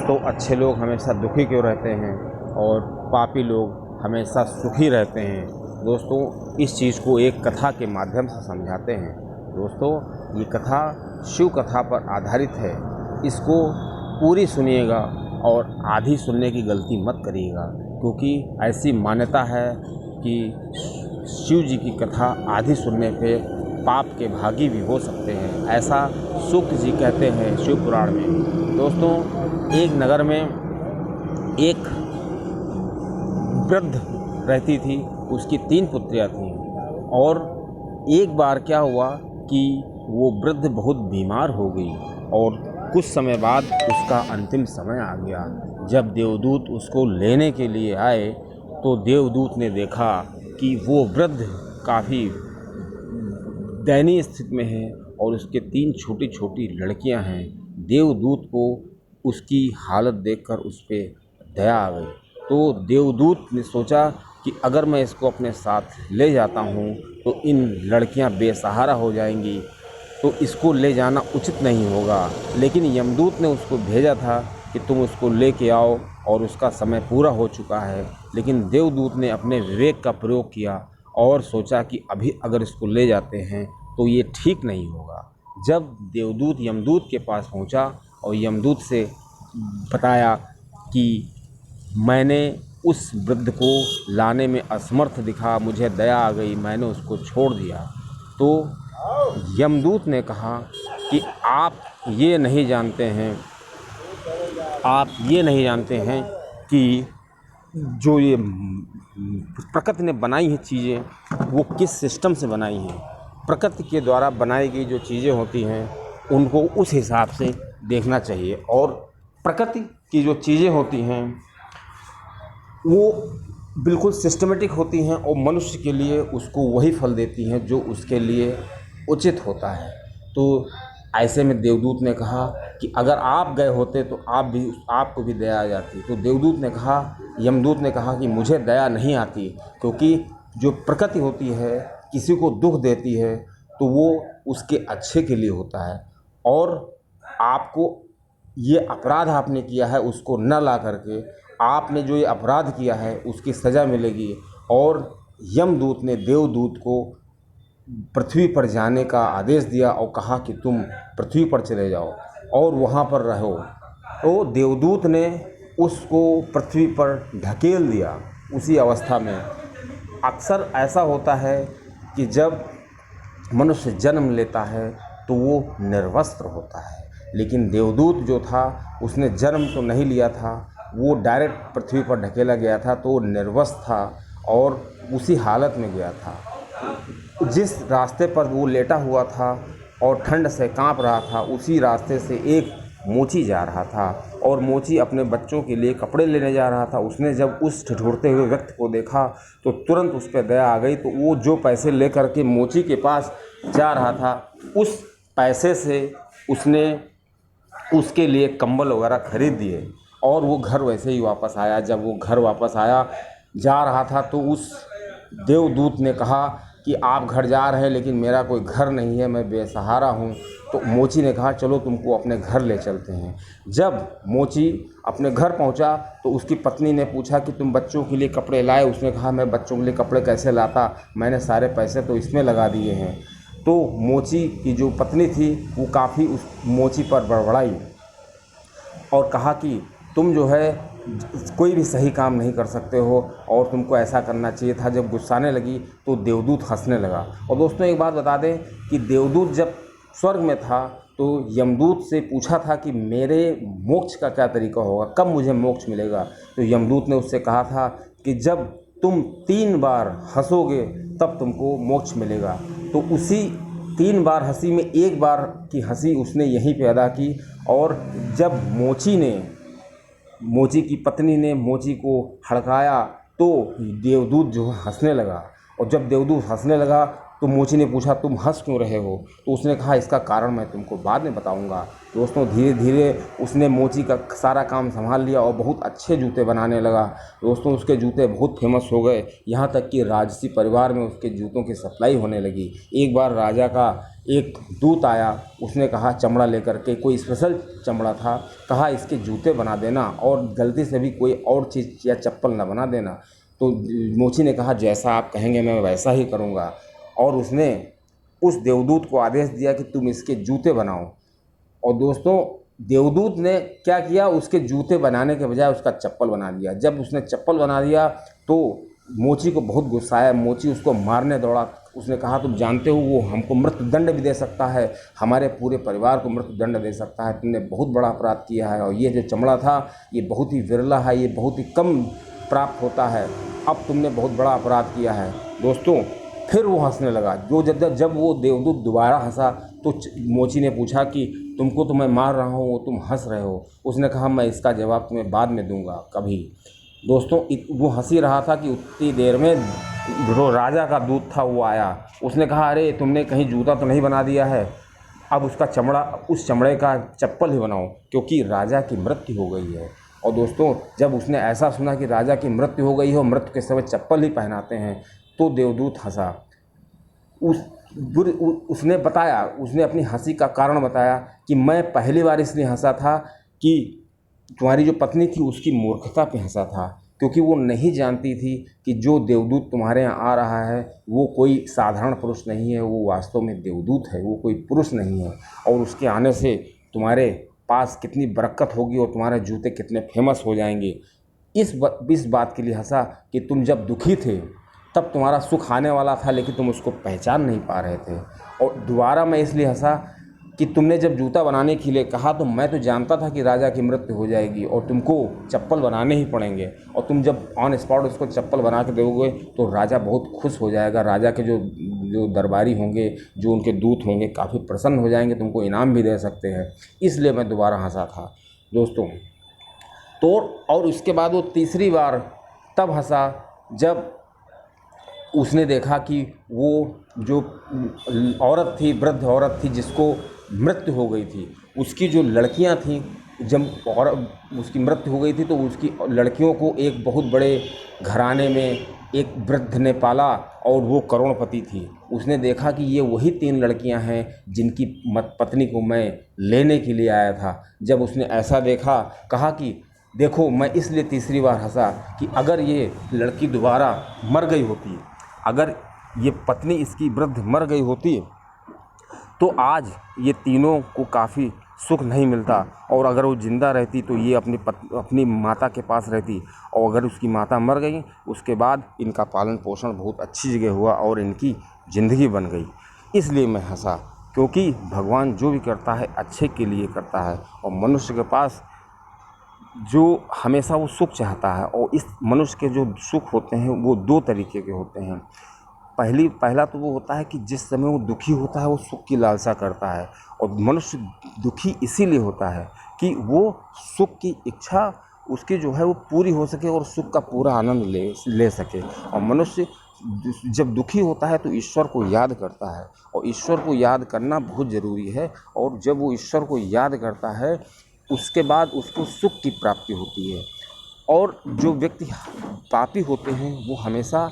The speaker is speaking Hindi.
तो अच्छे लोग हमेशा दुखी क्यों रहते हैं और पापी लोग हमेशा सुखी रहते हैं। दोस्तों, इस चीज़ को एक कथा के माध्यम से समझाते हैं। दोस्तों, ये कथा शिव कथा पर आधारित है। इसको पूरी सुनिएगा और आधी सुनने की गलती मत करिएगा, क्योंकि ऐसी मान्यता है कि शिव जी की कथा आधी सुनने पे पाप के भागी भी हो सकते हैं। ऐसा सूक्त जी कहते हैं शिव पुराण में। दोस्तों, एक नगर में एक वृद्ध रहती थी। उसकी 3 पुत्रियाँ थीं और एक बार क्या हुआ कि वो वृद्ध बहुत बीमार हो गई और कुछ समय बाद उसका अंतिम समय आ गया। जब देवदूत उसको लेने के लिए आए तो देवदूत ने देखा कि वो वृद्ध काफ़ी दयनीय स्थिति में है और उसके 3 छोटी छोटी लड़कियां हैं। देवदूत को उसकी हालत देखकर उस पर दया आ गई। तो देवदूत ने सोचा कि अगर मैं इसको अपने साथ ले जाता हूँ तो इन लड़कियां बेसहारा हो जाएंगी, तो इसको ले जाना उचित नहीं होगा। लेकिन यमदूत ने उसको भेजा था कि तुम उसको लेके आओ और उसका समय पूरा हो चुका है। लेकिन देवदूत ने अपने विवेक का प्रयोग किया और सोचा कि अभी अगर इसको ले जाते हैं तो ये ठीक नहीं होगा। जब देवदूत यमदूत के पास पहुंचा और यमदूत से बताया कि मैंने उस वृद्ध को लाने में असमर्थ दिखा, मुझे दया आ गई, मैंने उसको छोड़ दिया, तो यमदूत ने कहा कि आप ये नहीं जानते हैं कि जो ये प्रकृति ने बनाई हैं चीज़ें वो किस सिस्टम से बनाई हैं। प्रकृति के द्वारा बनाई गई जो चीज़ें होती हैं उनको उस हिसाब से देखना चाहिए, और प्रकृति की जो चीज़ें होती हैं वो बिल्कुल सिस्टमेटिक होती हैं और मनुष्य के लिए उसको वही फल देती हैं जो उसके लिए उचित होता है। तो ऐसे में देवदूत ने कहा कि अगर आप गए होते तो आपको भी दया आ जाती। तो यमदूत ने कहा कि मुझे दया नहीं आती, क्योंकि जो प्रकृति होती है किसी को दुख देती है तो वो उसके अच्छे के लिए होता है, और आपको ये अपराध आपने किया है उसको न ला करके आपने जो ये अपराध किया है उसकी सज़ा मिलेगी। और यमदूत ने देवदूत को पृथ्वी पर जाने का आदेश दिया और कहा कि तुम पृथ्वी पर चले जाओ और वहाँ पर रहो। तो देवदूत ने उसको पृथ्वी पर ढकेल दिया। उसी अवस्था में अक्सर ऐसा होता है कि जब मनुष्य जन्म लेता है तो वो निर्वस्त्र होता है, लेकिन देवदूत जो था उसने जन्म तो नहीं लिया था, वो डायरेक्ट पृथ्वी पर ढकेला गया था, तो वो निर्वस्त्र था और उसी हालत में गया था। जिस रास्ते पर वो लेटा हुआ था और ठंड से कांप रहा था, उसी रास्ते से एक मोची जा रहा था और मोची अपने बच्चों के लिए कपड़े लेने जा रहा था। उसने जब उस ठिठुरते हुए व्यक्ति को देखा तो तुरंत उस पर दया आ गई। तो वो जो पैसे लेकर के मोची के पास जा रहा था, उस पैसे से उसने उसके लिए कंबल वगैरह खरीद दिए और वो घर वैसे ही वापस आया। जब वो घर वापस आया जा रहा था तो उस देवदूत ने कहा कि आप घर जा रहे हैं लेकिन मेरा कोई घर नहीं है, मैं बेसहारा हूँ। तो मोची ने कहा चलो तुमको अपने घर ले चलते हैं। जब मोची अपने घर पहुँचा तो उसकी पत्नी ने पूछा कि तुम बच्चों के लिए कपड़े लाए? उसने कहा मैं बच्चों के लिए कपड़े कैसे लाता, मैंने सारे पैसे तो इसमें लगा दिए हैं। तो मोची की जो पत्नी थी वो काफ़ी उस मोची पर बड़बड़ाई और कहा कि तुम जो है कोई भी सही काम नहीं कर सकते हो और तुमको ऐसा करना चाहिए था। जब गुस्साने लगी तो देवदूत हंसने लगा। और दोस्तों, एक बात बता दें कि देवदूत जब स्वर्ग में था तो यमदूत से पूछा था कि मेरे मोक्ष का क्या तरीका होगा, कब मुझे मोक्ष मिलेगा। तो यमदूत ने उससे कहा था कि जब तुम 3 बार हंसोगे तब तुमको मोक्ष मिलेगा। तो उसी 3 बार हंसी में 1 बार की हंसी उसने यहीं पे अदा की। और जब मोची की पत्नी ने मोची को हड़काया तो देवदूत जो हंसने लगा, और जब देवदूत हंसने लगा तो मोची ने पूछा तुम हंस क्यों रहे हो? तो उसने कहा इसका कारण मैं तुमको बाद में बताऊंगा। दोस्तों धीरे धीरे उसने मोची का सारा काम संभाल लिया और बहुत अच्छे जूते बनाने लगा। दोस्तों उसके जूते बहुत फेमस हो गए, यहाँ तक कि राजसी परिवार में उसके जूतों की सप्लाई होने लगी। एक बार राजा का एक दूत आया, उसने कहा चमड़ा लेकर के, कोई स्पेशल चमड़ा था, कहा इसके जूते बना देना और गलती से भी कोई और चीज़ या चप्पल ना बना देना। तो मोची ने कहा जैसा आप कहेंगे मैं वैसा ही करूँगा, और उसने उस देवदूत को आदेश दिया कि तुम इसके जूते बनाओ। और दोस्तों देवदूत ने क्या किया, उसके जूते बनाने के बजाय उसका चप्पल बना दिया। जब उसने चप्पल बना दिया तो मोची को बहुत गुस्सा आया, मोची उसको मारने दौड़ा। उसने कहा तुम जानते हो वो हमको मृत्युदंड भी दे सकता है, हमारे पूरे परिवार को मृत्युदंड दे सकता है, तुमने बहुत बड़ा अपराध किया है, और ये जो चमड़ा था ये बहुत ही विरला है, ये बहुत ही कम प्राप्त होता है, अब तुमने बहुत बड़ा अपराध किया है। दोस्तों फिर वो हंसने लगा। जब वो देवदूत दोबारा हंसा तो मोची ने पूछा कि तुमको तो मैं मार रहा हूँ, तुम हंस रहे हो? उसने कहा मैं इसका जवाब तुम्हें बाद में दूंगा कभी। दोस्तों वो हंस ही रहा था कि उतनी देर में जो राजा का दूत था वो आया। उसने कहा अरे तुमने कहीं जूता तो नहीं बना दिया है, अब उसका चमड़ा, उस चमड़े का चप्पल ही बनाओ, क्योंकि राजा की मृत्यु हो गई है। और दोस्तों जब उसने ऐसा सुना कि राजा की मृत्यु हो गई है और मृत्यु के समय चप्पल ही पहनाते हैं, तो देवदूत हंसा। उसने बताया, उसने अपनी हंसी का कारण बताया कि मैं पहली बार इसलिए हंसा था कि तुम्हारी जो पत्नी थी उसकी मूर्खता पे हंसा था, क्योंकि वो नहीं जानती थी कि जो देवदूत तुम्हारे यहाँ आ रहा है वो कोई साधारण पुरुष नहीं है, वो वास्तव में देवदूत है, वो कोई पुरुष नहीं है। और उसके आने से तुम्हारे पास कितनी बरकत होगी और तुम्हारे जूते कितने फेमस हो जाएंगे। इस बात के लिए हंसा कि तुम जब दुखी थे तब तुम्हारा सुख आने वाला था, लेकिन तुम उसको पहचान नहीं पा रहे थे। और दोबारा मैं इसलिए हंसा कि तुमने जब जूता बनाने के लिए कहा तो मैं तो जानता था कि राजा की मृत्यु हो जाएगी और तुमको चप्पल बनाने ही पड़ेंगे, और तुम जब ऑन स्पॉट उसको चप्पल बना के दोगे तो राजा बहुत खुश हो जाएगा। राजा के जो जो दरबारी होंगे, जो उनके दूत होंगे, काफ़ी प्रसन्न हो जाएंगे, तुमको इनाम भी दे सकते हैं। इसलिए मैं दोबारा हंसा था दोस्तों। तो और उसके बाद वो तीसरी बार तब हंसा जब उसने देखा कि वो जो औरत थी, वृद्ध औरत थी जिसको मृत्यु हो गई थी, उसकी जो लड़कियां थीं, जब और उसकी मृत्यु हो गई थी तो उसकी लड़कियों को एक बहुत बड़े घराने में एक वृद्ध ने पाला और वो करोड़पति थी। उसने देखा कि ये वही 3 लड़कियां हैं जिनकी पत्नी को मैं लेने के लिए आया था। जब उसने ऐसा देखा, कहा कि देखो मैं इसलिए तीसरी बार हंसा कि अगर ये लड़की दोबारा मर गई होती, अगर ये पत्नी इसकी वृद्ध मर गई होती तो आज ये तीनों को काफ़ी सुख नहीं मिलता, और अगर वो ज़िंदा रहती तो ये अपनी माता के पास रहती, और अगर उसकी माता मर गई उसके बाद इनका पालन पोषण बहुत अच्छी जगह हुआ और इनकी ज़िंदगी बन गई। इसलिए मैं हंसा, क्योंकि भगवान जो भी करता है अच्छे के लिए करता है, और मनुष्य के पास जो हमेशा वो सुख चाहता है, और इस मनुष्य के जो सुख होते हैं वो 2 तरीके के होते हैं। पहला तो वो होता है कि जिस समय वो दुखी होता है वो सुख की लालसा करता है, और मनुष्य दुखी इसीलिए होता है कि वो सुख की इच्छा उसकी जो है वो पूरी हो सके और सुख का पूरा आनंद ले सके। और मनुष्य जब दुखी होता है तो ईश्वर को याद करता है, और ईश्वर को याद करना बहुत ज़रूरी है। और जब वो ईश्वर को याद करता है उसके बाद उसको सुख की प्राप्ति होती है। और जो व्यक्ति पापी होते हैं वो हमेशा